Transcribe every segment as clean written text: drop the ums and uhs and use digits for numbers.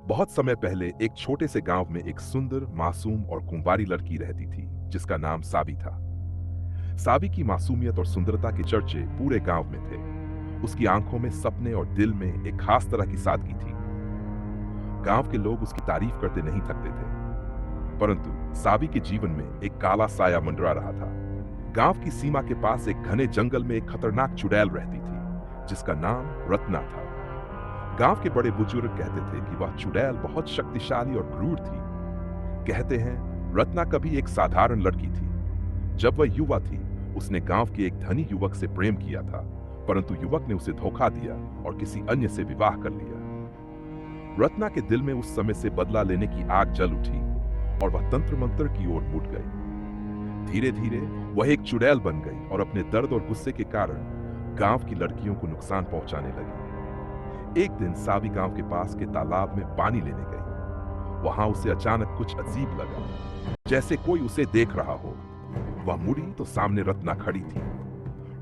बहुत समय पहले एक छोटे से गांव में एक सुंदर, मासूम और कुंवारी लड़की रहती थी जिसका नाम साबी था। साबी की मासूमियत और सुंदरता के चर्चे पूरे गांव में थे। उसकी आंखों में सपने और दिल में एक खास तरह की सादगी थी। गांव के लोग उसकी तारीफ करते नहीं थकते थे। परंतु साबी के जीवन में एक काला साया मंडरा रहा था। गांव की सीमा के पास एक घने जंगल में एक खतरनाक चुड़ैल रहती थी जिसका नाम रत्ना था। गांव के बड़े बुजुर्ग कहते थे कि वह चुड़ैल बहुत शक्तिशाली और क्रूर थी। कहते हैं रत्ना कभी एक साधारण लड़की थी। जब वह युवा थी उसने गांव के एक धनी युवक से प्रेम किया था, परंतु युवक ने उसे धोखा दिया और किसी अन्य से विवाह कर लिया। रत्ना के दिल में उस समय से बदला लेने की आग जल उठी और वह तंत्र मंत्र की ओर मुड़ गई। धीरे धीरे वह एक चुड़ैल बन गई और अपने दर्द और गुस्से के कारण गांव की लड़कियों को नुकसान पहुंचाने लगी। एक दिन सावी गांव के पास के तालाब में पानी लेने गई। वहां उसे अचानक कुछ अजीब लगा, जैसे कोई उसे देख रहा हो। वह मुड़ी तो सामने रत्ना खड़ी थी।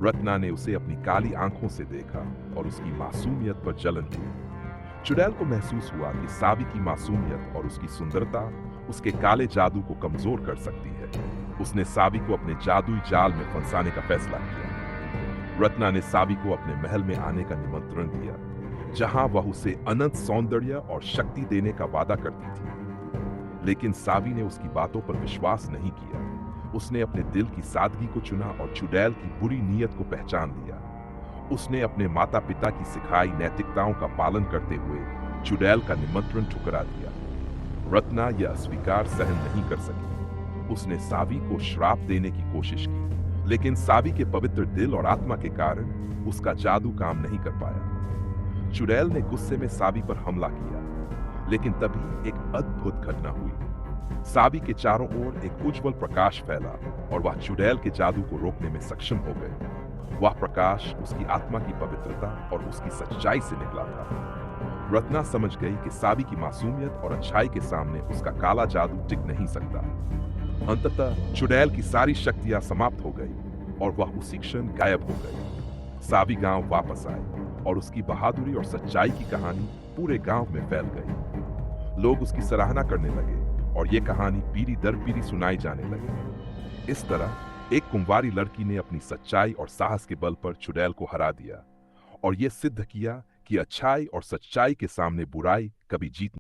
रत्ना ने उसे अपनी काली आंखों से देखा और उसकी मासूमियत पर जलन हुई। चुड़ैल को महसूस हुआ कि सावी की मासूमियत और उसकी सुंदरता उसके काले जादू को कमजोर कर सकती है। उसने सावी को अपने जादुई जाल में फंसाने का फैसला किया। रत्ना ने सावी को अपने महल में आने का निमंत्रण दिया, जहां वह उसे अनंत सौंदर्य और शक्ति देने का वादा करती थी। लेकिन सावी ने उसकी बातों पर विश्वास नहीं किया। उसने अपने दिल की सादगी को चुना और चुड़ैल की बुरी नीयत को पहचान लिया। उसने अपने माता पिता की सिखाई नैतिकताओं का पालन करते हुए चुड़ैल का निमंत्रण ठुकरा दिया। रत्ना यह अस्वीकार सहन नहीं कर सकी। उसने सावी को श्राप देने की कोशिश की, लेकिन सावी के पवित्र दिल और आत्मा के कारण उसका जादू काम नहीं कर पाया। चुड़ैल ने गुस्से में सावी पर हमला किया, लेकिन तभी एक अद्भुत घटना हुई। सावी के चारों ओर एक उज्जवल प्रकाश फैला और वह चुड़ैल के जादू को रोकने में सक्षम हो गए। वह प्रकाश उसकी आत्मा की पवित्रता और उसकी सच्चाई से निकला था। रत्ना समझ गई कि सावी की मासूमियत और अच्छाई के सामने उसका काला जादू टिक नहीं सकता। अंततः चुड़ैल की सारी शक्तियां समाप्त हो गई और वह उसी क्षण गायब हो गई। सावी गांव वापस आई और उसकी बहादुरी और सच्चाई की कहानी पूरे गांव में फैल गई। लोग उसकी सराहना करने लगे और ये कहानी पीढ़ी दर पीढ़ी सुनाई जाने लगी। इस तरह एक कुंवारी लड़की ने अपनी सच्चाई और साहस के बल पर चुड़ैल को हरा दिया और यह सिद्ध किया कि अच्छाई और सच्चाई के सामने बुराई कभी जीत